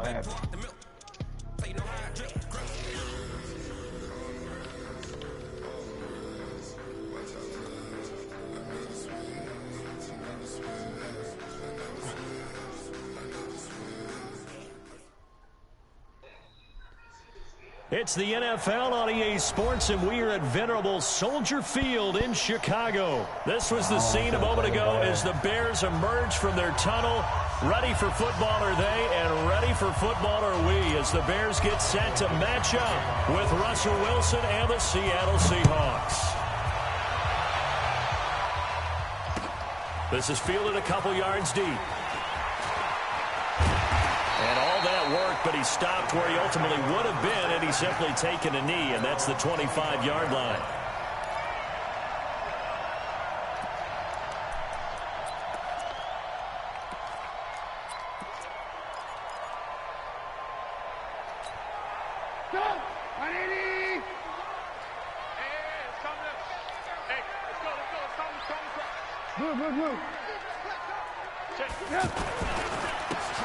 have. It's the NFL on EA Sports, and we are at venerable Soldier Field in Chicago. This was the scene a moment ago as the Bears emerged from their tunnel. Ready for football are they, and ready for football are we, as the Bears get set to match up with Russell Wilson and the Seattle Seahawks. This is fielded a couple yards deep. And all that work, but he stopped where he ultimately would have been had he simply taken a knee, and that's the 25-yard line.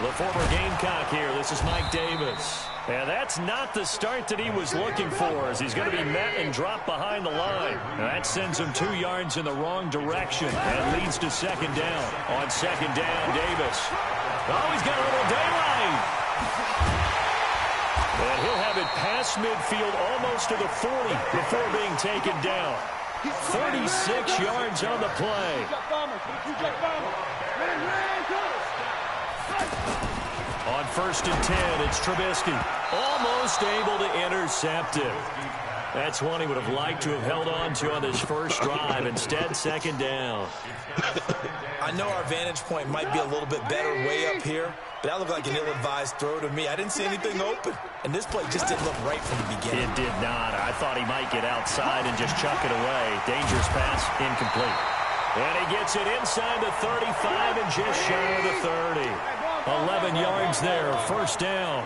The former Gamecock here. This is Mike Davis. And that's not the start that he was looking for, as he's going to be met and dropped behind the line. And that sends him 2 yards in the wrong direction and leads to second down. On second down, Davis. Oh, he's got a little daylight. And he'll have it past midfield almost to the 40 before being taken down. 36 yards on the play. On 1st and 10, it's Trubisky. Almost able to intercept it. That's one he would have liked to have held on to on this first drive. Instead, second down. I know our vantage point might be a little bit better way up here, but that looked like an ill-advised throw to me. I didn't see anything open, and this play just didn't look right from the beginning. It did not. I thought he might get outside and just chuck it away. Dangerous pass, incomplete. And he gets it inside the 35 and just shy of the 30. 11 yards there, first down.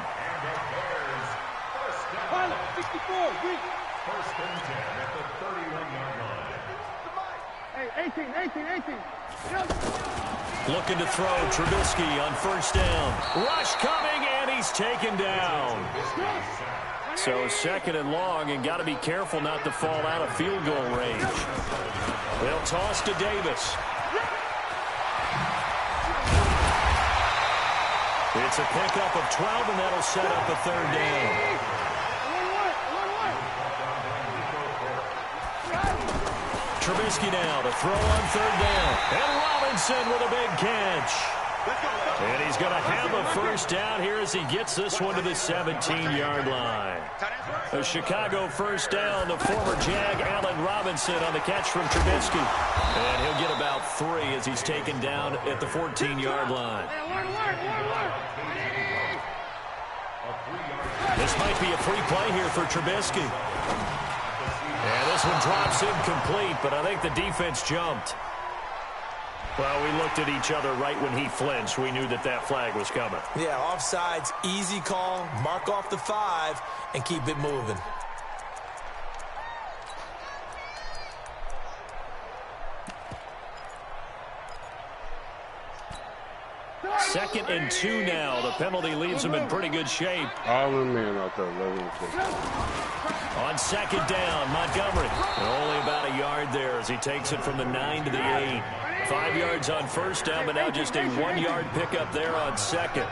First and 10 at the 31-yard line. Hey, 18. Looking to throw, Trubisky on first down. Rush coming, and he's taken down. So second and long, and got to be careful not to fall out of field goal range. They'll toss to Davis. It's a pickup of 12, and that'll set up a third down. Trubisky now to throw on third down. And Robinson with a big catch. And he's going to have a first down here as he gets this one to the 17-yard line. A Chicago first down, the former Jag Allen Robinson on the catch from Trubisky. And he'll get about 3 as he's taken down at the 14-yard line. This might be a free play here for Trubisky. And this one drops incomplete, but I think the defense jumped. Well, we looked at each other right when he flinched. We knew that that flag was coming. Yeah, offsides, easy call, mark off the 5, and keep it moving. Second and 2 now. The penalty leaves him in pretty good shape. All the men out there, On second down, Montgomery. Only about a yard there as he takes it from the 9 to the 8. 5 yards on first down, but now just a 1-yard pickup there on second.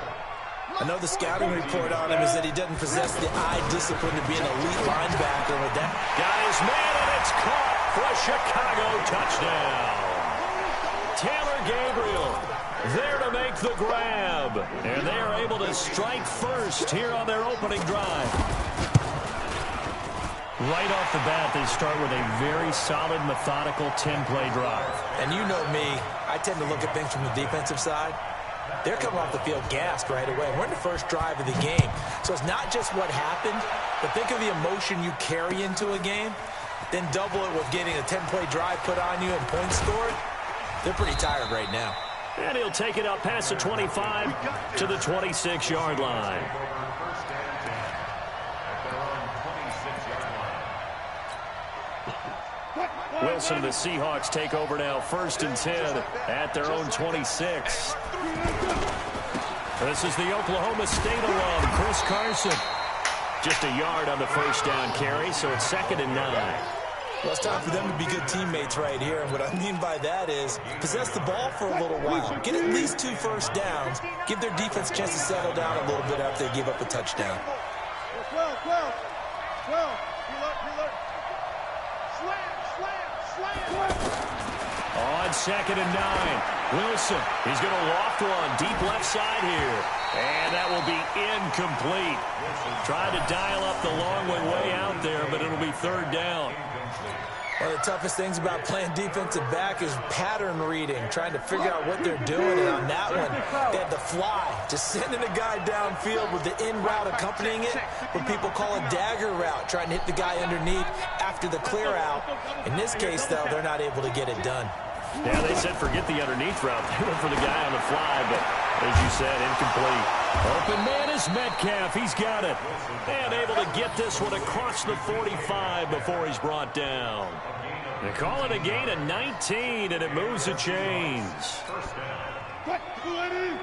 I know the scouting report on him is that he doesn't possess the eye discipline to be an elite linebacker with that. Got his man, and it's caught for a Chicago touchdown. Taylor Gabriel there to make the grab. And they are able to strike first here on their opening drive. Right off the bat, they start with a very solid, methodical 10-play drive. And you know me, I tend to look at things from the defensive side. They're coming off the field gassed right away. We're in the first drive of the game. So it's not just what happened, but think of the emotion you carry into a game. Then double it with getting a 10-play drive put on you and points scored. They're pretty tired right now. And he'll take it up past the 25 to the 26-yard line. Wilson and the Seahawks take over now, 1st and 10 at their own 26. This is the Oklahoma State alum, Chris Carson. Just a yard on the first down carry, so it's 2nd and 9. Well, it's time for them to be good teammates right here. And what I mean by that is possess the ball for a little while. Get at least 2 first downs. Give their defense a chance to settle down a little bit after they give up a touchdown. 12. Slam. On 2nd and 9, Wilson. He's going to loft one deep left side here. And that will be incomplete. Tried to dial up the long way out there, but it'll be 3rd down. One of the toughest things about playing defensive back is pattern reading, trying to figure out what they're doing. And on that one, they had the fly, just sending a guy downfield with the in route accompanying it, what people call a dagger route, trying to hit the guy underneath after the clear out. In this case, though, they're not able to get it done. Yeah, they said forget the underneath route. They went for the guy on the fly, but as you said, incomplete. Open man is Metcalf. He's got it. And able to get this one across the 45 before he's brought down. They call it a gain of 19, and it moves the chains. Hey. You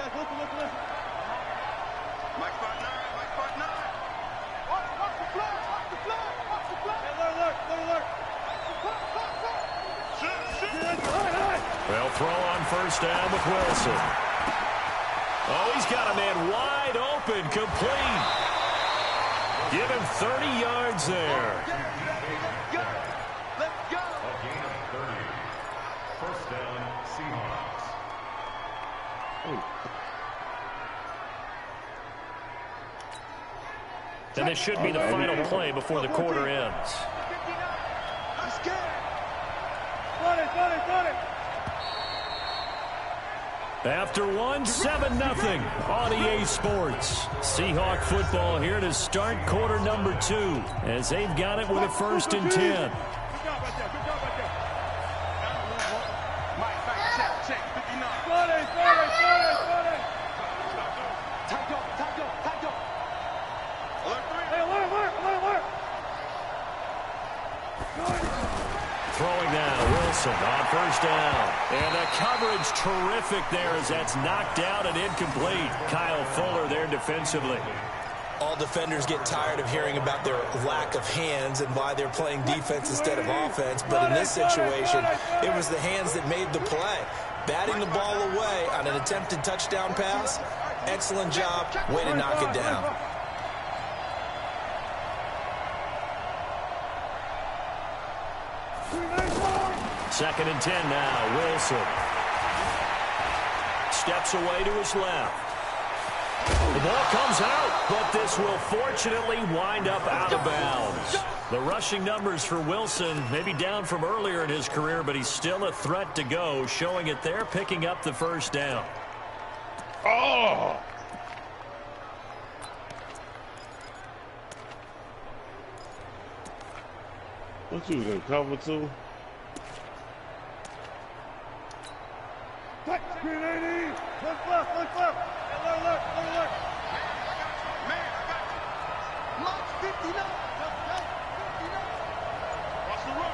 guys listen. Mike Spartan 9. Watch the flag. Hey, look. They'll throw on first down with Wilson. Oh, he's got a man wide open, complete. Give him 30 yards there. Let's go. A gain of 30. First down, Seahawks. And this should be the final play before the quarter ends. Let's get it. Got it. After one, 7-0 on EA Sports. Seahawk football here to start quarter number 2 as they've got it with a 1st and 10. Good job right there. Mike, check. 59. Got it. Tight up. Alert. Throwing now, Wilson on first down. And the coverage terrific there as that's knocked out and incomplete. Kyle Fuller there defensively. All defenders get tired of hearing about their lack of hands and why they're playing defense instead of offense. But in this situation, it was the hands that made the play. Batting the ball away on an attempted touchdown pass. Excellent job. Way to knock it down. Second and 10 now, Wilson. Steps away to his left. The ball comes out, but this will fortunately wind up out of bounds. The rushing numbers for Wilson may be down from earlier in his career, but he's still a threat to go, showing it there, picking up the first down. Oh! What you gonna cover to? Screen 80. Look left. Hey, look. Man, I got you. Lock 59. Watch the run.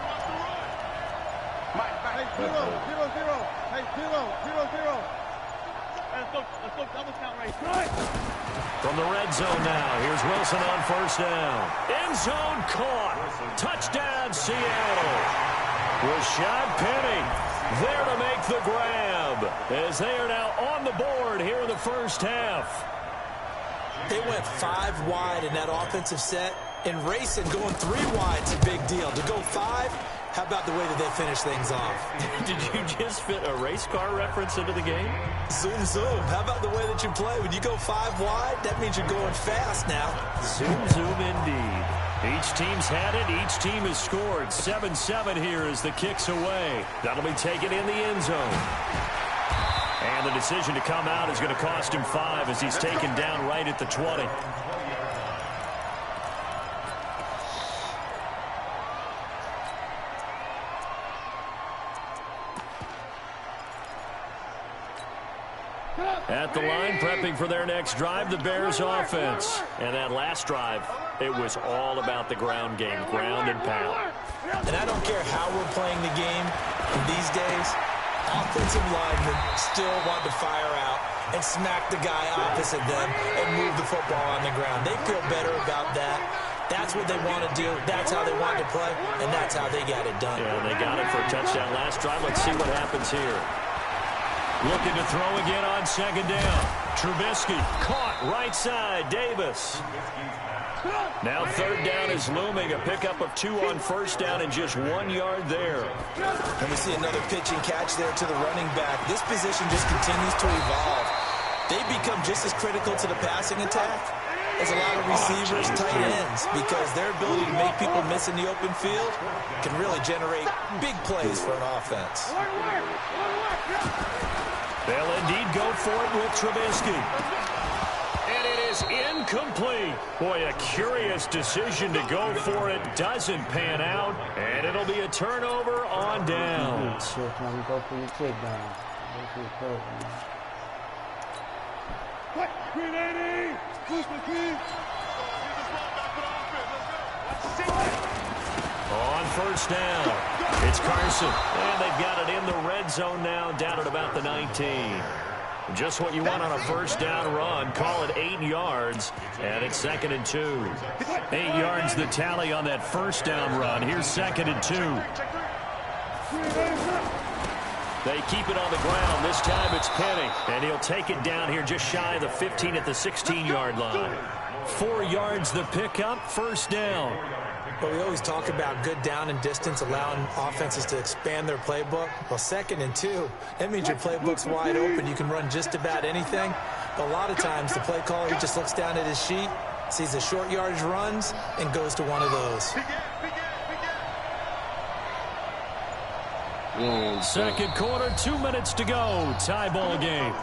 Mike, back. Hey, 0. Hey, 0. Let's go double count right. From the red zone now, here's Wilson on first down. End zone caught. Touchdown, Seattle. Rashad Penny there to make the grab as they are now on the board here in the first half. They went 5 wide in that offensive set, and racing going 3 wide's a big deal. To go 5, how about the way that they finish things off? Did you just fit a race car reference into the game? Zoom. How about the way that you play? When you go 5 wide, that means you're going fast now. Zoom indeed. Each team's had it. Each team has scored. 7-7 here as the kick's away. That'll be taken in the end zone. And the decision to come out is going to cost him 5 as he's taken down right at the 20. At the line, prepping for their next drive, the Bears offense. And that last drive, it was all about the ground game, ground and pound. And I don't care how we're playing the game these days, offensive linemen still want to fire out and smack the guy opposite them and move the football on the ground. They feel better about that. That's what they want to do. That's how they want to play, and that's how they got it done. Yeah, they got it for a touchdown last drive. Let's see what happens here. Looking to throw again on second down. Trubisky caught right side. Davis. Now third down is looming. A pickup of 2 on first down and just 1 yard there. And we see another pitch and catch there to the running back. This position just continues to evolve. They become just as critical to the passing attack as a lot of receivers, tight ends, because their ability to make people miss in the open field can really generate big plays for an offense. They'll indeed go for it with Trubisky. And it is incomplete. Boy, a curious decision to go for it. Doesn't pan out, and it'll be a turnover on downs. Go for your takedown. Go for your program. Green 80! On first down, it's Carson. And they've got it in the red zone now, down at about the 19. Just what you want on a first down run. Call it 8 yards, and it's 2nd and 2. 8 yards the tally on that first down run. Here's 2nd and 2. They keep it on the ground. This time it's Penny, and he'll take it down here just shy of the 15 at the 16-yard line. 4 yards the pickup, first down. But we always talk about good down and distance, allowing offenses to expand their playbook. Well, 2nd and 2, that means your playbook's wide open. You can run just about anything. But a lot of times the play caller, he just looks down at his sheet, sees the short yardage runs, and goes to one of those. Second quarter, 2 minutes to go. Tie ball game.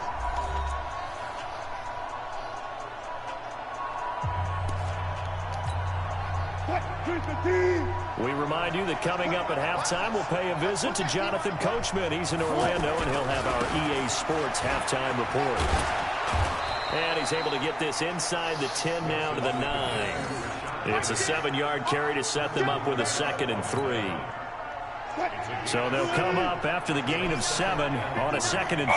We remind you that coming up at halftime, we'll pay a visit to Jonathan Coachman. He's in Orlando, and he'll have our EA Sports halftime report. And he's able to get this inside the 10 now to the 9. It's a 7-yard carry to set them up with a 2nd and 3. So they'll come up after the gain of 7 on a 2nd and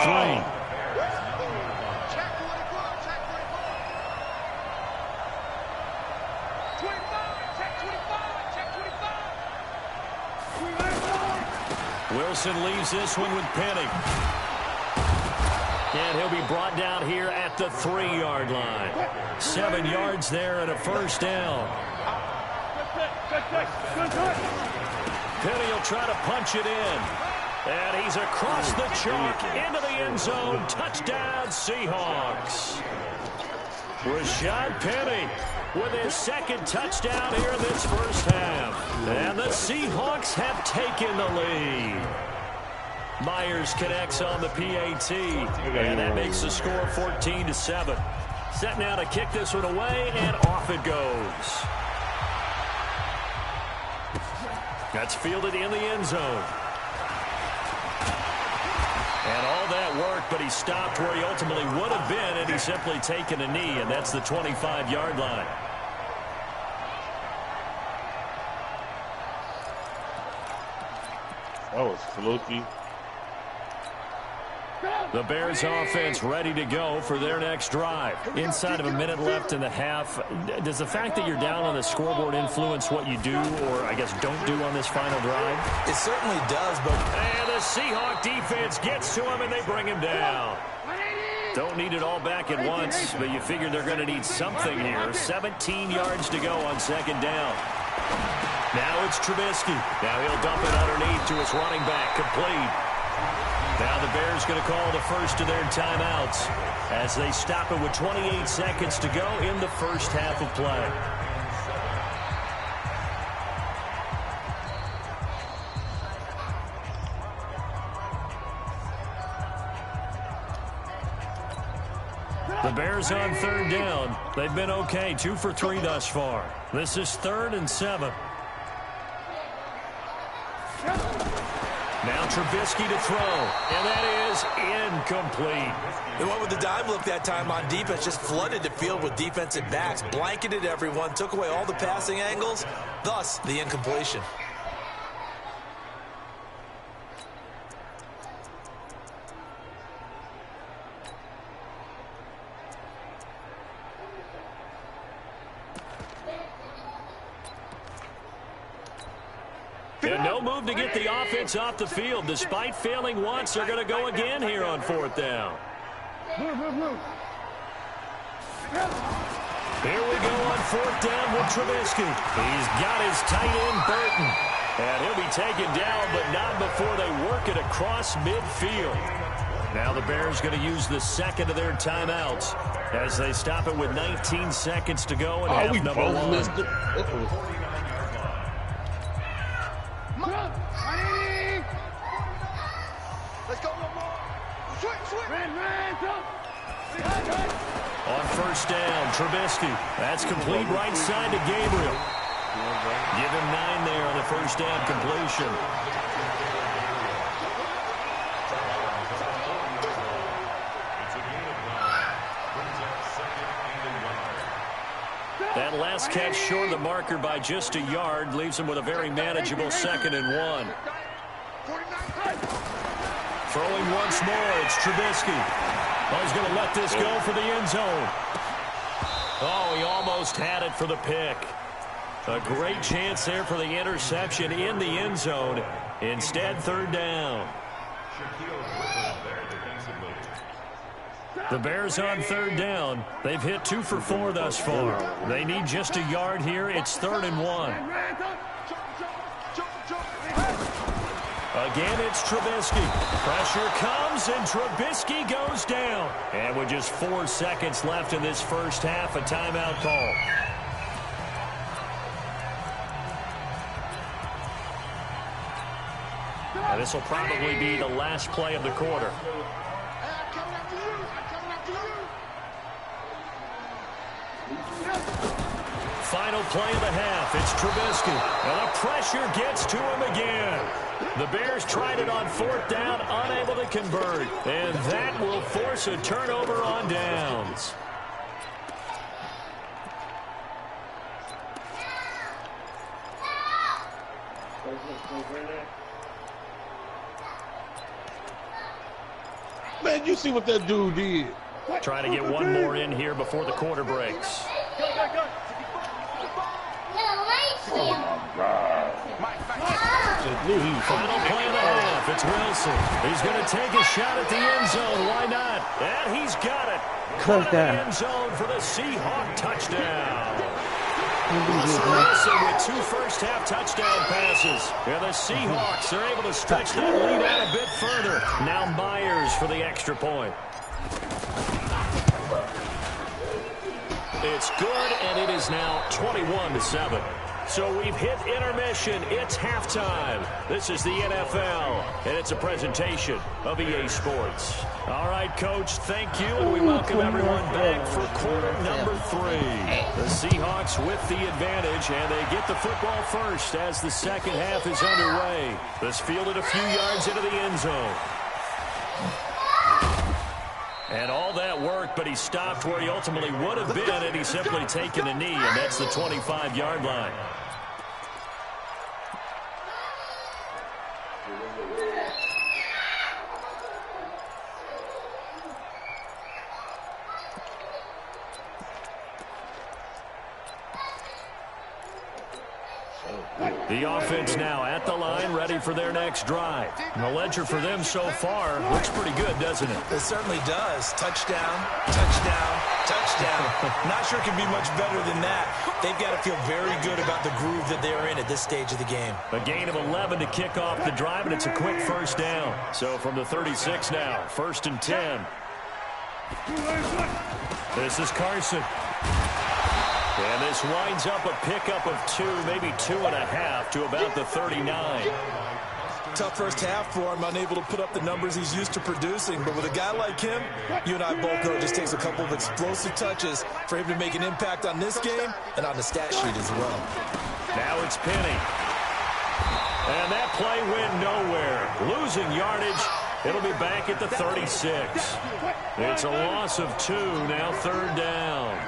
3. Wilson leaves this one with Penny. And he'll be brought down here at the 3-yard line. 7 yards there and a first down. Penny will try to punch it in. And he's across the chalk into the end zone. Touchdown, Seahawks. Rashad Penny with his 2nd touchdown here in this first half. And the Seahawks have taken the lead. Myers connects on the PAT. And that makes the score 14-7. Set now to kick this one away, and off it goes. That's fielded in the end zone. And all that work, but he stopped where he ultimately would have been, and he's simply taken a knee, and that's the 25-yard line. That was fluky. The Bears offense ready to go for their next drive. Inside of a minute left in the half, does the fact that you're down on the scoreboard influence what you do, or I guess don't do on this final drive? It certainly does, but... And the Seahawk defense gets to him, and they bring him down. Don't need it all back at once, but you figure they're going to need something here. 17 yards to go on 2nd down. Now it's Trubisky. Now he'll dump it underneath to his running back, complete. Now the Bears going to call the first of their timeouts as they stop it with 28 seconds to go in the first half of play. The Bears on 3rd down. They've been okay, 2 for 3 thus far. This is 3rd and 7. Now Trubisky to throw, and that is incomplete. They went with the dime look that time on defense, just flooded the field with defensive backs, blanketed everyone, took away all the passing angles, thus the incompletion. And no move to get the offense off the field. Despite failing once, they're going to go again here on 4th down. Here we go on 4th down with Trubisky. He's got his tight end, Burton. And he'll be taken down, but not before they work it across midfield. Now the Bears going to use the second of their timeouts as they stop it with 19 seconds to go in half number 1. Let's go one more. Switch. On 1st down, Trubisky. That's complete right side to Gabriel. Give him 9 there on the 1st down completion. That last catch short of the marker by just a yard leaves him with a very manageable 2nd and 1. Throwing once more, it's Trubisky. Oh, he's going to let this go for the end zone. Oh, he almost had it for the pick. A great chance there for the interception in the end zone. Instead, 3rd down. The Bears on 3rd down. They've hit 2 for 4 thus far. They need just a yard here. It's 3rd and 1. Again, it's Trubisky. Pressure comes, and Trubisky goes down. And with just 4 seconds left in this first half, a timeout call. And this will probably be the last play of the quarter. Final play of the half. It's Trubisky. And the pressure gets to him again. The Bears tried it on 4th down, unable to convert. And that will force a turnover on downs. Man, you see what that dude did. Trying to get one more in here before the quarter breaks. Final play of the half. It's Wilson. He's going to take a shot at the end zone. Why not? And he's got it. Caught in the end zone for the Seahawk touchdown. Wilson with 2 first-half touchdown passes. And the Seahawks are able to stretch that lead out a bit further. Now Myers for the extra point. It's good, and it is now 21-7. So we've hit intermission. It's halftime. This is the NFL, and it's a presentation of EA Sports. All right, Coach, thank you, and we welcome everyone back for quarter number 3. The Seahawks with the advantage, and they get the football first as the second half is underway. This fielded a few yards into the end zone. And all that work, but he stopped where he ultimately would have been had he simply taken a knee, and that's the 25-yard line. The offense now at the line, ready for their next drive. And the ledger for them so far looks pretty good, doesn't it? It certainly does. Touchdown, touchdown, touchdown. Not sure it can be much better than that. They've got to feel very good about the groove that they're in at this stage of the game. A gain of 11 to kick off the drive, and it's a quick first down. So from the 36 now, 1st and 10. This is Carson. And this winds up a pickup of 2, maybe 2.5 to about the 39. Tough first half for him, unable to put up the numbers he's used to producing. But with a guy like him, you and I both know it just takes a couple of explosive touches for him to make an impact on this game and on the stat sheet as well. Now it's Penny. And that play went nowhere. Losing yardage. It'll be back at the 36. It's a loss of 2, now 3rd down.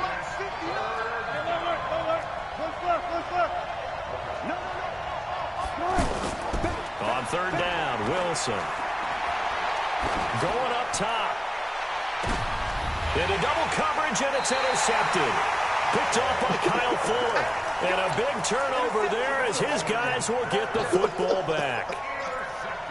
On 3rd down, Wilson. Going up top. Into double coverage, and it's intercepted. Picked off by Kyle Fuller. And a big turnover there as his guys will get the football back.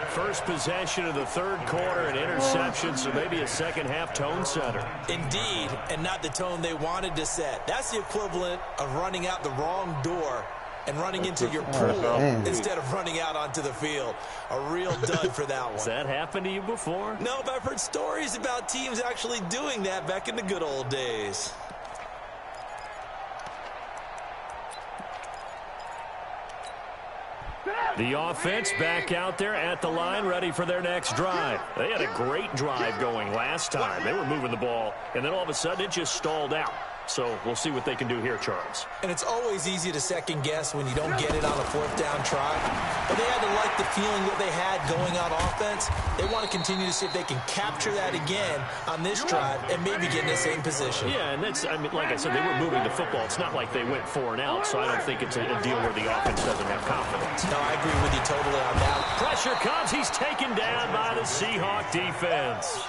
First possession of the third quarter, an interception, so maybe a second-half tone setter. Indeed, and not the tone they wanted to set. That's the equivalent of running out the wrong door and running into your pool instead of running out onto the field. A real dud for that one. Has that happened to you before? No, but I've heard stories about teams actually doing that back in the good old days. The offense back out there at the line, ready for their next drive. They had a great drive going last time. They were moving the ball, and then all of a sudden it just stalled out. So we'll see what they can do here, Charles. And it's always easy to second-guess when you don't get it on a fourth-down try. But they had to like the feeling that they had going on offense. They want to continue to see if they can capture that again on this drive and maybe get in the same position. Yeah, and that's, I mean, like I said, they were moving the football. It's not like they went 4 and out, so I don't think it's a deal where the offense doesn't have confidence. No, I agree with you totally on that. Pressure comes. He's taken down by the Seahawk defense.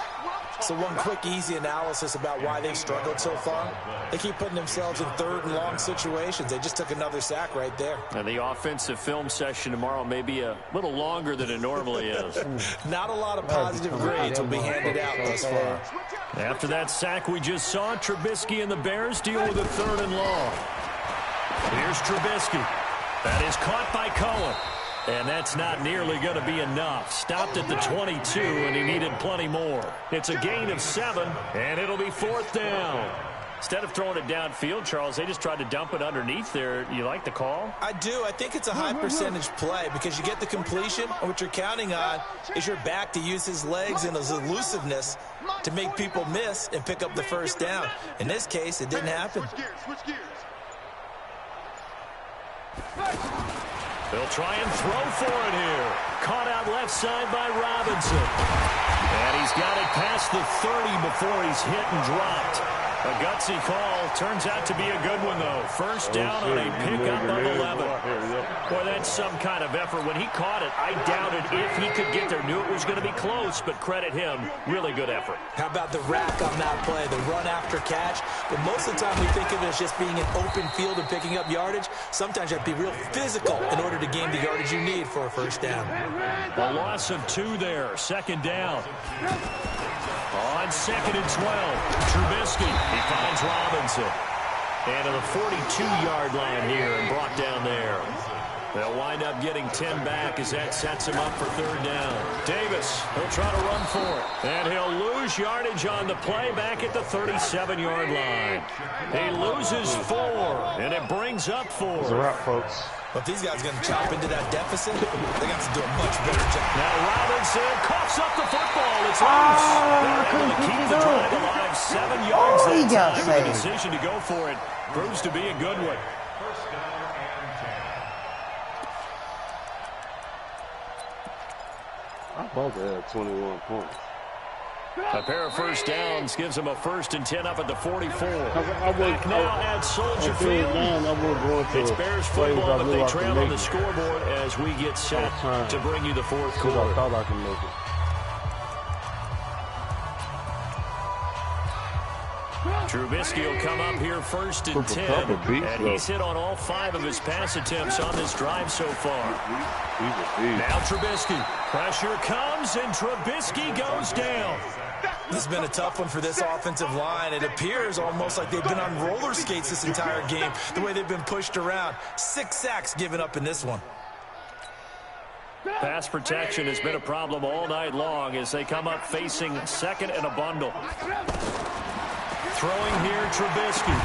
So one quick, easy analysis about why they've struggled so far. They keep putting themselves in third and long situations. They just took another sack right there. And the offensive film session tomorrow may be a little longer than it normally is. Not a lot of positive grades will be handed out thus far. After that sack we just saw, Trubisky and the Bears deal with a third and long. Here's Trubisky. That is caught by Cohen. And that's not nearly going to be enough. Stopped at the 22, and he needed plenty more. It's a gain of 7, and it'll be 4th down. Instead of throwing it downfield, Charles, they just tried to dump it underneath there. You like the call? I do. I think it's a high-percentage play because you get the completion, and what you're counting on is your back to use his legs and his elusiveness to make people miss and pick up the first down. In this case, it didn't happen. They'll try and throw for it here. Caught out left side by Robinson. And he's got it past the 30 before he's hit and dropped. A gutsy call. Turns out to be a good one, though. First down on a pickup of 11. Boy, that's some kind of effort. When he caught it, I doubted if he could get there. Knew it was going to be close, but credit him. Really good effort. How about the rack on that play, the run after catch? But most of the time we think of it as just being an open field and picking up yardage. Sometimes you have to be real physical in order to gain the yardage you need for a first down. A loss of 2 there. Second down. On 2nd and 12, Trubisky. He finds Robinson. And to the 42-yard line here and brought down there. They'll wind up getting 10 back as that sets him up for 3rd down. Davis, he'll try to run for it. And he'll lose yardage on the play back at the 37-yard line. He loses 4, and it brings up 4. It's a wrap, folks. But if these guys are going to chop into that deficit, they're going to have to do a much better job. Now Robinson coughs up the football. It's loose. They're able to keep the drive alive. 7 yards that time. The decision to go for it proves to be a good one. First down and 10. I thought they had 21 points. A pair of first downs gives them a 1st and 10 up at the 44. Back now at Soldier Field. It's Bears football, but they trail on the scoreboard as we get set to bring you the 4th quarter. I thought I could make it. Trubisky will come up here 1st and 10. And he's hit on all 5 of his pass attempts on this drive so far. Now Trubisky. Pressure comes, and Trubisky goes down. This has been a tough one for this offensive line. It appears almost like they've been on roller skates this entire game, the way they've been pushed around. 6 sacks given up in this one. Pass protection has been a problem all night long as they come up facing 2nd and a bundle. Throwing here, Trubisky.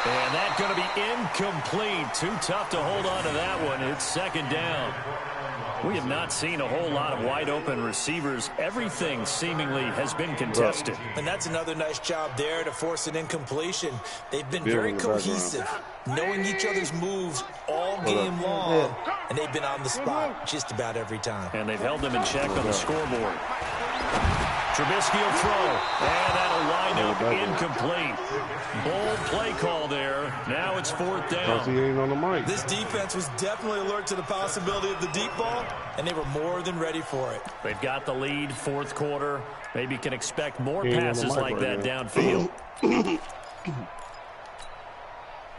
And that's going to be incomplete. Too tough to hold on to that one. It's 2nd down. We have not seen a whole lot of wide-open receivers. Everything seemingly has been contested. And that's another nice job there to force an incompletion. They've been very cohesive, knowing each other's moves all game long, and they've been on the spot just about every time. And they've held them in check on the scoreboard. Trubisky will throw, and that'll wind up incomplete. Bold play call there. Now it's 4th down. He ain't on the mic. This defense was definitely alert to the possibility of the deep ball, and they were more than ready for it. They've got the lead, 4th quarter. Maybe can expect more passes like that downfield.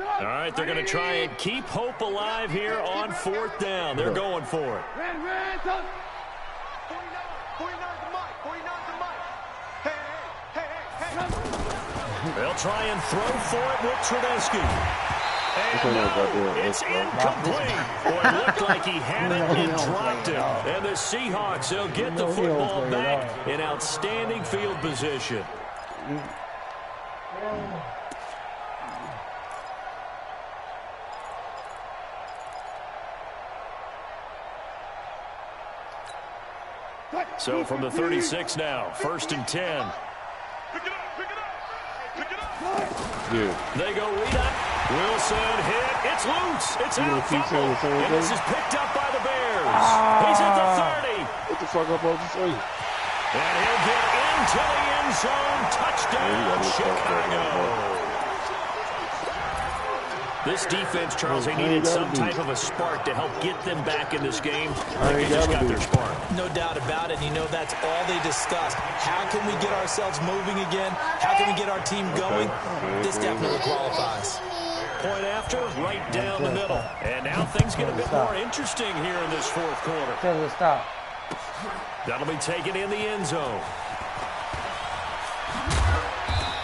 All right, they're going to try and keep hope alive here on 4th down. They're going for it. They'll try and throw for it with Trubisky. And no, it's incomplete. Boy, it looked like he had it and dropped it. And the Seahawks, they'll get the football back in outstanding field position. So from the 36 now, 1st and 10. Yeah. They go read up. Wilson hit. It's loose. It's out. Fumble. And this is picked up by the Bears. He's at the 30. What the fuck up, what you say? And he'll get into the end zone. Touchdown, Chicago. This defense, Charles, they needed some type of a spark to help get them back in this game. They just got their spark. No doubt about it. You know, that's all they discussed. How can we get ourselves moving again? How can we get our team going? This definitely qualifies. Point after, right down the middle. And now things get a bit more interesting here in this 4th quarter. Tell him to stop. That'll be taken in the end zone.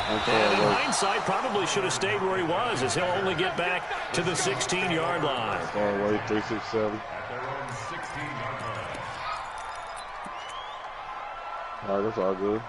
And in hindsight, probably should have stayed where he was, as he'll only get back to the 16-yard line. all the way 367. All right, that's all good.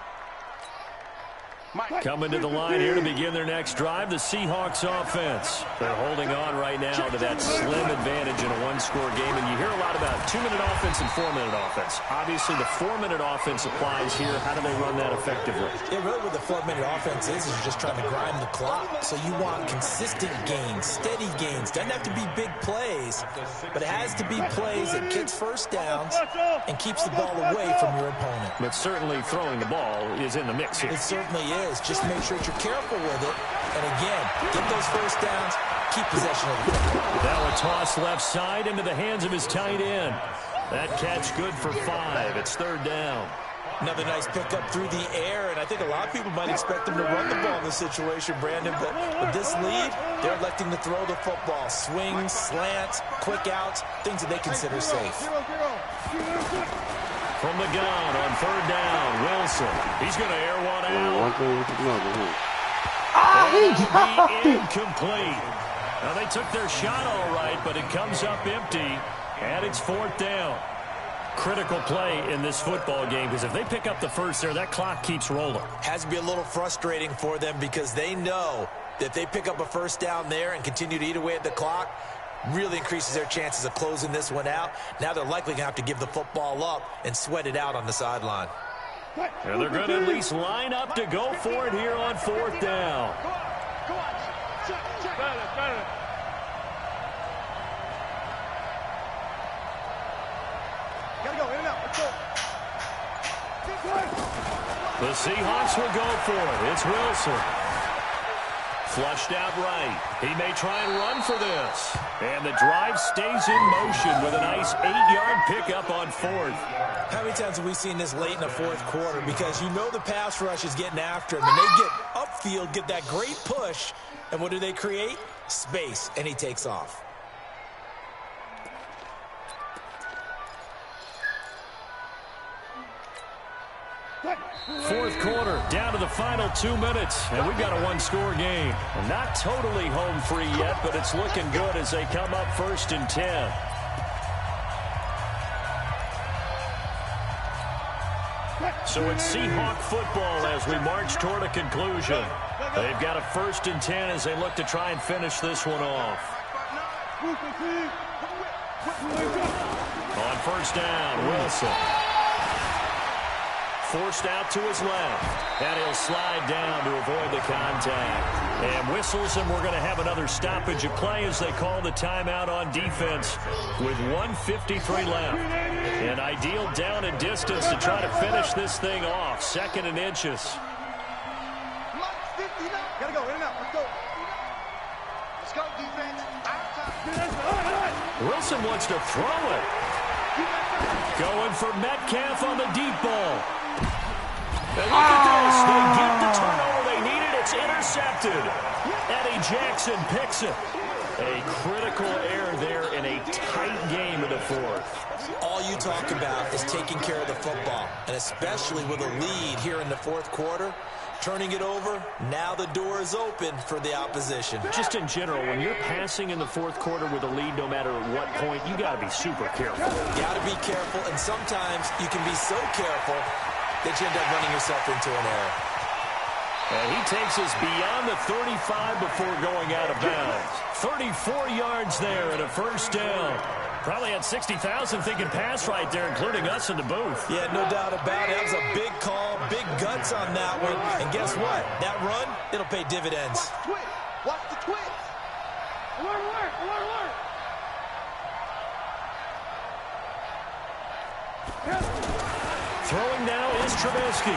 Coming to the line here to begin their next drive, the Seahawks offense. They're holding on right now to that slim advantage in a one-score game, and you hear a lot about 2-minute offense and 4-minute offense. Obviously, the 4-minute offense applies here. How do they run that effectively? Yeah, really what the 4-minute offense is you're just trying to grind the clock. So you want consistent gains, steady gains. Doesn't have to be big plays, but it has to be plays that gets first downs and keeps the ball away from your opponent. But certainly throwing the ball is in the mix here. It certainly is. Just make sure that you're careful with it. And again, get those first downs, keep possession of the football. That would toss left side into the hands of his tight end. That catch good for 5. It's 3rd down. Another nice pickup through the air, and I think a lot of people might expect them to run the ball in this situation, Brandon, but with this lead, they're electing to throw the football. Swings, slants, quick outs, things that they consider safe. From the gun on 3rd down, Wilson. He's going to air one out. That'll be incomplete. Now, they took their shot all right, but it comes up empty, and it's 4th down. Critical play in this football game, because if they pick up the first there, that clock keeps rolling. Has to be a little frustrating for them because they know that if they pick up a first down there and continue to eat away at the clock, really increases their chances of closing this one out. Now they're likely going to have to give the football up and sweat it out on the sideline. And they're going to at least line up to go for it here on 4th down. The Seahawks will go for it. It's Wilson. Flushed out right. He may try and run for this. And the drive stays in motion with a nice 8-yard pickup on 4th. How many times have we seen this late in the 4th quarter? Because you know the pass rush is getting after him. And they get upfield, get that great push. And what do they create? Space. And he takes off. Fourth quarter, down to the final 2 minutes, and we've got a one-score game. Not totally home free yet, but it's looking good as they come up 1st and 10. So it's Seahawk football as we march toward a conclusion. They've got a 1st and 10 as they look to try and finish this one off. On 1st down, Wilson. Forced out to his left, and he'll slide down to avoid the contact. And whistles, and we're going to have another stoppage of play as they call the timeout on defense with 1:53 left. An ideal down and distance to try to finish this thing off. 2nd and inches. Gotta go, in and out, let's go. Let's go, defense. Wilson wants to throw it. Going for Metcalf on the deep ball. And look at this. They get the turnover they needed. It's intercepted. And he Jackson picks it. A critical error there in a tight game in the fourth. All you talk about is taking care of the football, and especially with a lead here in the fourth quarter. Turning it over, now the door is open for the opposition. Just in general, when you're passing in the fourth quarter with a lead, no matter at what point, you got to be super careful. Got to be careful, and sometimes you can be so careful that you end up running yourself into an error. And he takes us beyond the 35 before going out of bounds. 34 yards there and a first down. Probably had 60,000 thinking pass right there, including us in the booth. Yeah, no doubt about it. That was a big call, big guts on that one. And guess what? That run, it'll pay dividends. Watch the twitch. Alert, alert, alert, alert. Throwing now is Trubisky.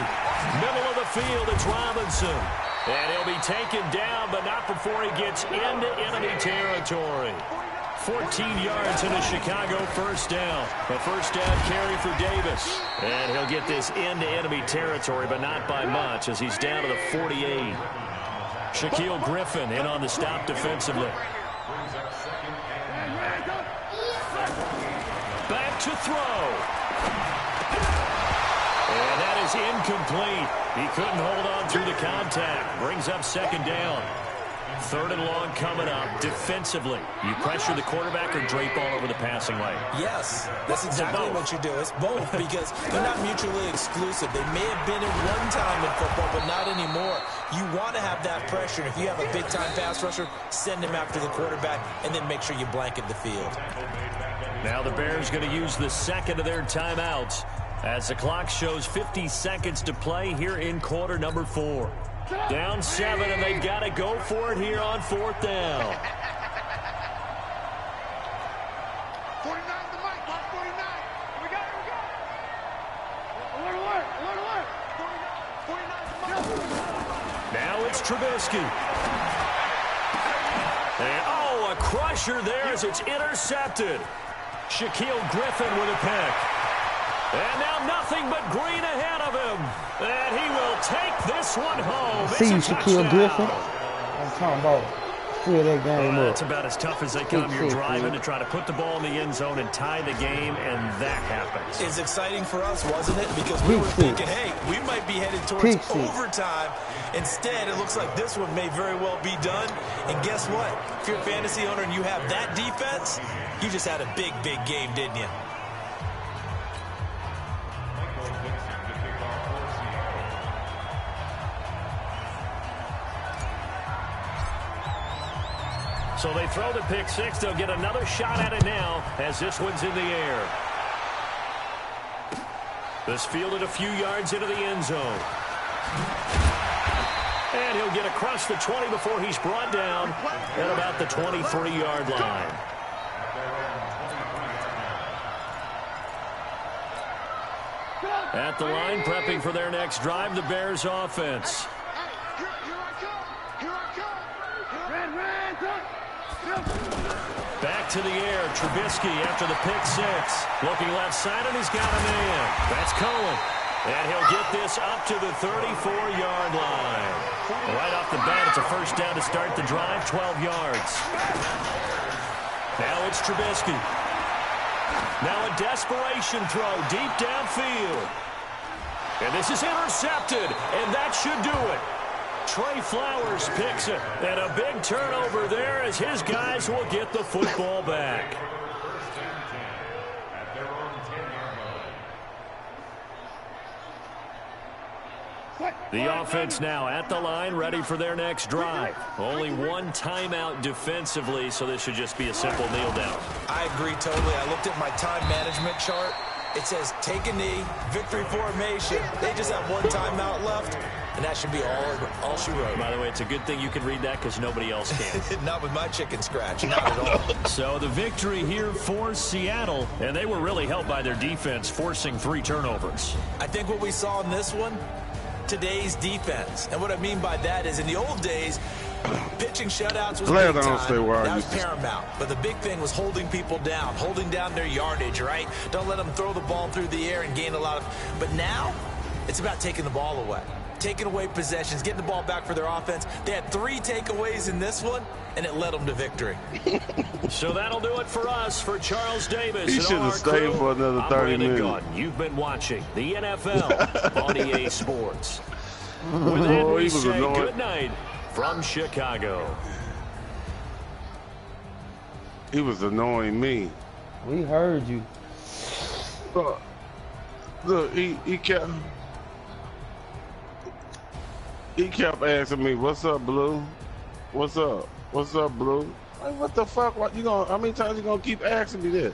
Middle of the field, it's Robinson. And he'll be taken down, but not before he gets into enemy territory. 14 yards in a Chicago first down. A first down carry for Davis. And he'll get this into enemy territory, but not by much as he's down to the 48. Shaquille Griffin in on the stop defensively. Back to throw. And that is incomplete. He couldn't hold on through the contact. Brings up second down. Third and long coming up. Defensively, you pressure the quarterback or drape all over the passing lane? Yes, that's exactly what you do. It's both because they're not mutually exclusive. They may have been at one time in football, but not anymore. You want to have that pressure. If you have a big-time pass rusher, send him after the quarterback, and then make sure you blanket the field. Now the Bears going to use the second of their timeouts as the clock shows 50 seconds to play here in quarter number 4. Down 7, and they've got to go for it here on fourth down. 49 the mic, Mark 49. We got it. Alert, alert, alert, alert. 49 the mic. Now it's Trubisky. And, oh, a crusher there as it's intercepted. Shaquille Griffin with a pick. And now nothing but green ahead of him. And he will take this one home. See you, Shaquille Griffin. I'm talking about fill that game up. It's about as tough as they come. You're driving to try to put the ball in the end zone and tie the game, and that happens. It's exciting for us, wasn't it? Because we were thinking, hey, we might be headed towards overtime. Instead, it looks like this one may very well be done. And guess what? If you're a fantasy owner and you have that defense, you just had a big, big game, didn't you? So they throw the pick six. They'll get another shot at it now as this one's in the air. This fielded a few yards into the end zone. And he'll get across the 20 before he's brought down at about the 23-yard line. At the line, prepping for their next drive, the Bears offense. Back to the air, Trubisky after the pick six. Looking left side, and he's got a man. That's Cohen. And he'll get this up to the 34-yard line. Right off the bat, it's a first down to start the drive, 12 yards. Now it's Trubisky. Now a desperation throw deep downfield. And this is intercepted, and that should do it. Trey Flowers picks it, and a big turnover there as his guys will get the football back. The offense now at the line, ready for their next drive. Only one timeout defensively, so this should just be a simple kneel down. I agree totally. I looked at my time management chart. It says take a knee, victory formation. They just have one timeout left, and that should be all she wrote. By the way, it's a good thing you can read that because nobody else can. Not with my chicken scratch, not at all. So the victory here for Seattle, and they were really helped by their defense, forcing 3 turnovers. I think what we saw in this one, today's defense. And what I mean by that is in the old days, pitching shutouts was big time. That was paramount. But the big thing was holding people down, holding down their yardage, right? Don't let them throw the ball through the air and gain a lot of... But now, it's about taking the ball away. taking away possessions, getting the ball back for their offense. They had 3 takeaways in this one, and it led them to victory. So that'll do it for us. For Charles Davis, He should have stayed for another 30 minutes. Gordon. You've been watching the NFL on EA Sports. With that, we say good night from Chicago. He was annoying me. We heard you. Look, he kept asking me, "What's up, Blue? What's up? What's up, Blue?" Like, what the fuck? What you gonna? How many times you gonna keep asking me this?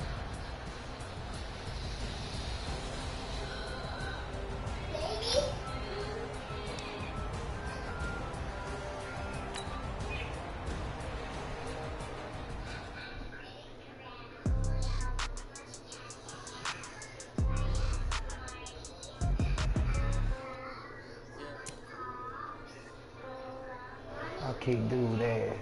I can't do that.